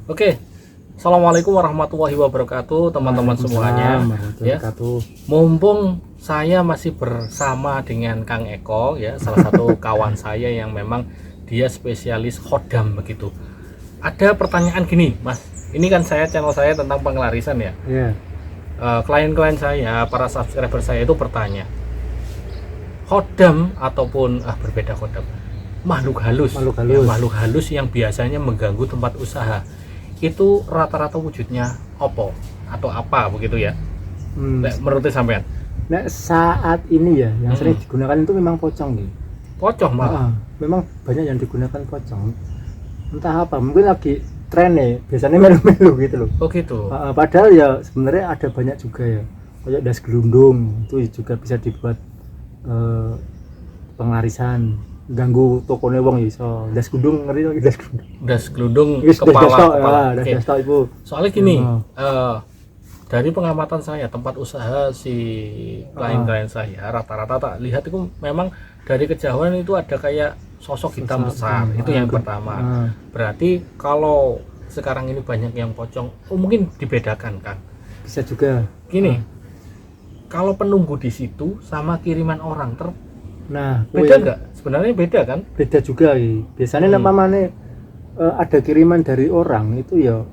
Oke, Assalamualaikum warahmatullahi wabarakatuh, teman-teman semuanya. Ya, mumpung saya masih bersama dengan Kang Eko, ya, salah satu kawan saya yang memang dia spesialis khodam begitu. Ada pertanyaan gini, Mas. Ini kan channel saya tentang pengelarisan ya. Klien-klien saya, para subscriber saya itu bertanya, khodam ataupun berbeda khodam, makhluk halus. Ya, makhluk halus yang biasanya mengganggu tempat usaha. Itu rata-rata wujudnya opo atau apa begitu ya? Menurut sampean? Nah, saat ini ya yang sering digunakan itu memang pocong nih. Pocong malah. Memang banyak yang digunakan pocong. Entah apa, mungkin lagi tren nih. Biasanya melu-melu gitu loh. Oh gitu. Padahal ya sebenarnya ada banyak juga ya. Kayak das gelundung itu juga bisa dibuat penglarisan. Ganggu tokonya wong iso. Das gelundung ngeri lagi das gelundung. Das gelundung kepala. Das itu. Soalnya gini, dari pengamatan saya tempat usaha si klien-klien saya rata-rata tak lihat itu memang dari kejauhan itu ada kayak sosok hitam besar. Itu yang pertama. Berarti kalau sekarang ini banyak yang pocong, mungkin dibedakan kan? Bisa juga. Gini, kalau penunggu di situ sama kiriman orang nah beda nggak? Sebenarnya beda kan? Beda juga. Biasanya namanya ada kiriman dari orang itu ya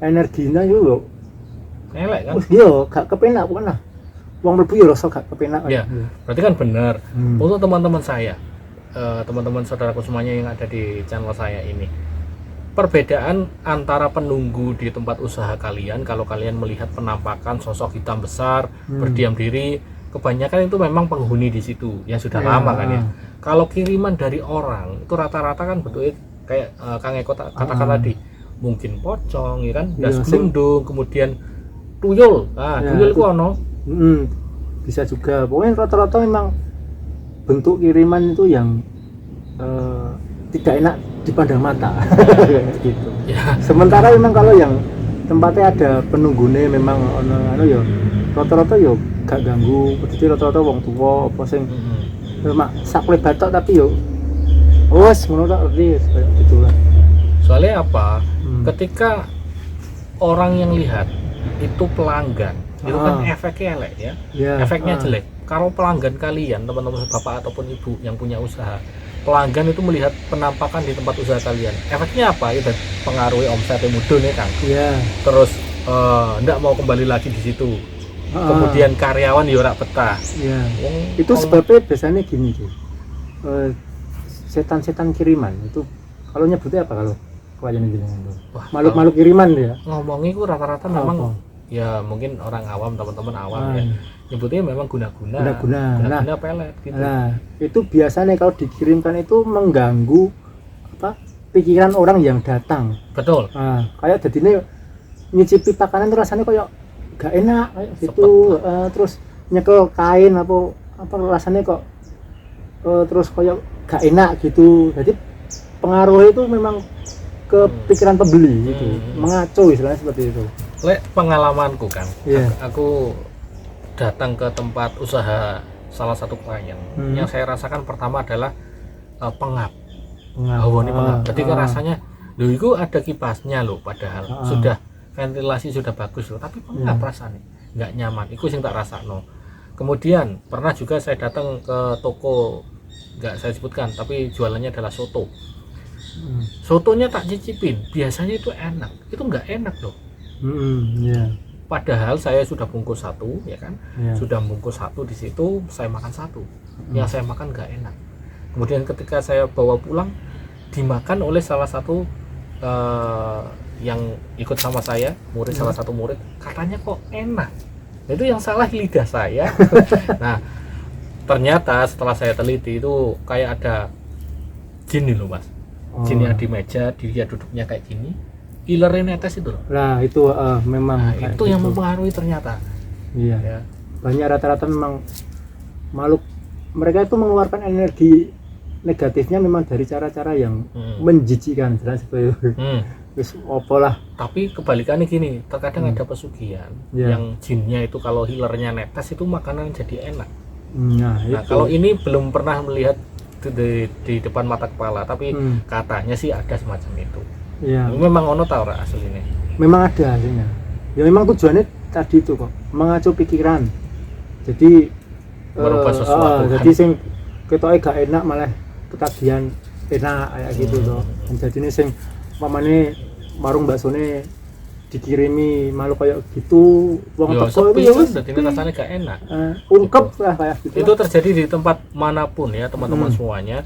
energinya itu elek kan? Iya, gak kepenak bukan lah. Wong mlebu ya rasa gak kepenak. Ya, berarti kan benar. Untuk teman-teman saya, teman-teman saudaraku semuanya yang ada di channel saya ini, perbedaan antara penunggu di tempat usaha kalian, kalau kalian melihat penampakan sosok hitam besar berdiam diri, kebanyakan itu memang penghuni di situ yang sudah lama kan ya. Kalau kiriman dari orang itu rata-rata kan bentuknya kayak Kang Eko katakan tadi, mungkin pocong ya kan, das gelundung, kemudian tuyul. Tuyul itu ono. Bisa juga. Pokoknya rata-rata memang bentuk kiriman itu yang tidak enak dipandang mata. Gitu. Ya. Sementara memang kalau yang tempatnya ada penunggune memang ono ya rata-rata ya gak ganggu. Jadi rata-rata wong tua apa sing mak sakle batok tapi yo wes ngono tak ngerti kayak gitulah. Soalnya apa? Ketika orang yang lihat itu pelanggan, itu kan efeknya elek ya. Efeknya jelek. Kalau pelanggan kalian, teman-teman bapak ataupun ibu yang punya usaha, pelanggan itu melihat penampakan di tempat usaha kalian, efeknya apa? Itu pengaruhi omsetnya mudun ya Kang. Terus ndak mau kembali lagi di situ. Kemudian karyawan ya ora betah. Itu sebabnya biasanya gini tuh. Setan-setan kiriman itu kalau nyebutnya apa kalau klien gini tuh? Makhluk-makhluk kiriman ya. Ngomongnya itu rata-rata memang ya mungkin orang awam, teman-teman awam ya. Nyebutnya memang guna-guna pelet gitu. Nah, itu biasanya kalau dikirimkan itu mengganggu pikiran orang yang datang. Betul. Kayak jadinya nyicipi makanan itu rasanya kayak gak enak kayak gitu. Terus nyekel kain apa rasanya kok terus kayak gak enak gitu. Jadi pengaruh itu memang ke pikiran pembeli gitu. Mengacu istilahnya seperti itu. Pengalamanku kan, aku datang ke tempat usaha salah satu klien, yang saya rasakan pertama adalah pengap. Ini pengap. Jadi kan rasanya, loh itu ada kipasnya loh, padahal sudah ventilasi sudah bagus loh, tapi pengap rasanya, nggak nyaman. Itu sing tak rasakno. Kemudian pernah juga saya datang ke toko, nggak saya sebutkan, tapi jualannya adalah soto. Sotonya tak cicipin, biasanya itu enak, itu nggak enak loh. Padahal saya sudah bungkus satu, ya kan? Sudah bungkus satu di situ, saya makan satu. Yang saya makan nggak enak. Kemudian ketika saya bawa pulang, dimakan oleh salah satu yang ikut sama saya, salah satu murid, katanya kok enak. Itu yang salah lidah saya. Nah, ternyata setelah saya teliti itu kayak ada jin nih loh Mas. Jin yang di meja, dia duduknya kayak gini, ilernya netes itu loh. Nah itu memang itu yang mempengaruhi ternyata. Ya. Banyak rata-rata memang makhluk mereka itu mengeluarkan energi negatifnya memang dari cara-cara yang menjijikkan, jelas seperti itu. Terus opolah. Tapi kebalikannya gini, terkadang ada pesugihan yang jinnya itu kalau healernya netes itu makanan jadi enak. Nah kalau ini belum pernah melihat di depan mata kepala, tapi katanya sih ada semacam itu. Iya. Memang ono ta ora asline? Memang ada hasilnya. Ya memang tujuannya tadi itu kok, mengacu pikiran. Jadi Merubah sesuatu kan. jadi sing ketoke gak enak malah ketagihan enak kayak gitu toh. Jadi ini sing mamane warung baksone dikirimi malu kayak gitu wong teko itu wis dadi rasane gak enak. Ungkep lah kayak gitu. Itu terjadi di tempat manapun ya teman-teman semuanya.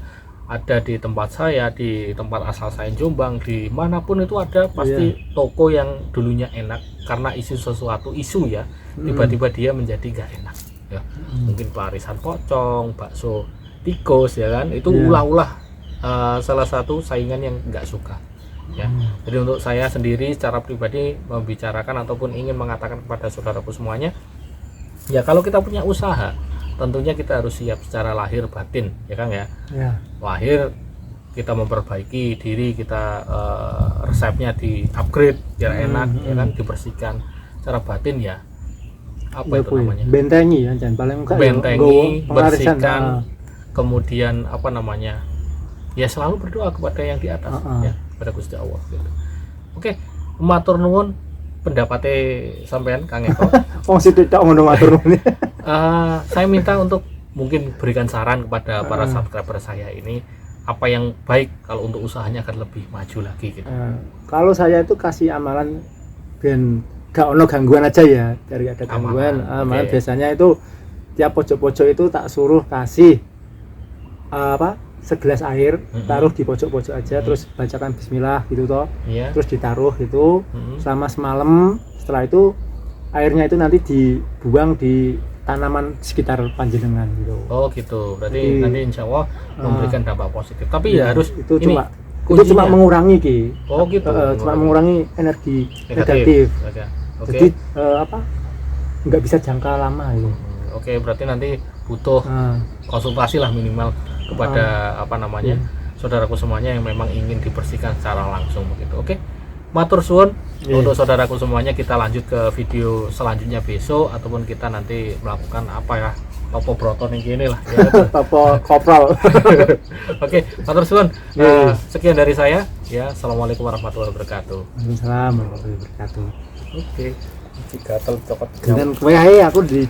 Ada di tempat saya, di tempat asal saya Jombang, di manapun itu ada pasti toko yang dulunya enak karena isu sesuatu isu ya, tiba-tiba dia menjadi gak enak ya. Mungkin pelarisan pocong, bakso tikus ya kan, itu ulah-ulah salah satu saingan yang nggak suka ya. Jadi untuk saya sendiri secara pribadi membicarakan ataupun ingin mengatakan kepada saudaraku semuanya, ya kalau kita punya usaha tentunya kita harus siap secara lahir batin ya Kang ya. Lahir kita memperbaiki diri kita, resepnya di upgrade biar enak ya kan, dibersihkan. Secara batin ya apa itu namanya, bentengi ya, jangan paling enggak bentengi, bersihkan, kemudian apa namanya ya selalu berdoa kepada yang di atas ya, kepada Gusti Allah gitu. Oke, matur nuwun pendapatnya sampean Kang Eko. Wong sithik tok ngono matur nuwun. Saya minta untuk mungkin berikan saran kepada para subscriber saya ini, apa yang baik kalau untuk usahanya akan lebih maju lagi gitu. Kalau saya itu kasih amalan ben gak ono gangguan aja ya, dari ada gangguan. Malah biasanya itu tiap pojok-pojok itu tak suruh kasih segelas air, taruh di pojok-pojok aja, terus bacakan bismillah gitu toh. Terus ditaruh gitu selama semalam. Setelah itu airnya itu nanti dibuang di tanaman sekitar panjenengan gitu. Oh gitu. Berarti nanti insya Allah memberikan dampak positif. Tapi ya harus itu cuma mengurangi ki. Oh gitu. Cuma mengurangi energi negatif. Jadi nggak bisa jangka lama gitu. Oke, berarti nanti butuh konsultasi lah minimal kepada saudaraku semuanya yang memang ingin dibersihkan secara langsung begitu. Oke. Matur suwun untuk saudaraku semuanya, kita lanjut ke video selanjutnya besok ataupun kita nanti melakukan apa ya, topo broton yang gini lah ya. Topo kopral. Oke, matur suwun. Sekian dari saya ya. Assalamualaikum warahmatullahi wabarakatuh. Waalaikumsalam warahmatullahi wabarakatuh. Oke. Jika cokot dan kowe ae aku di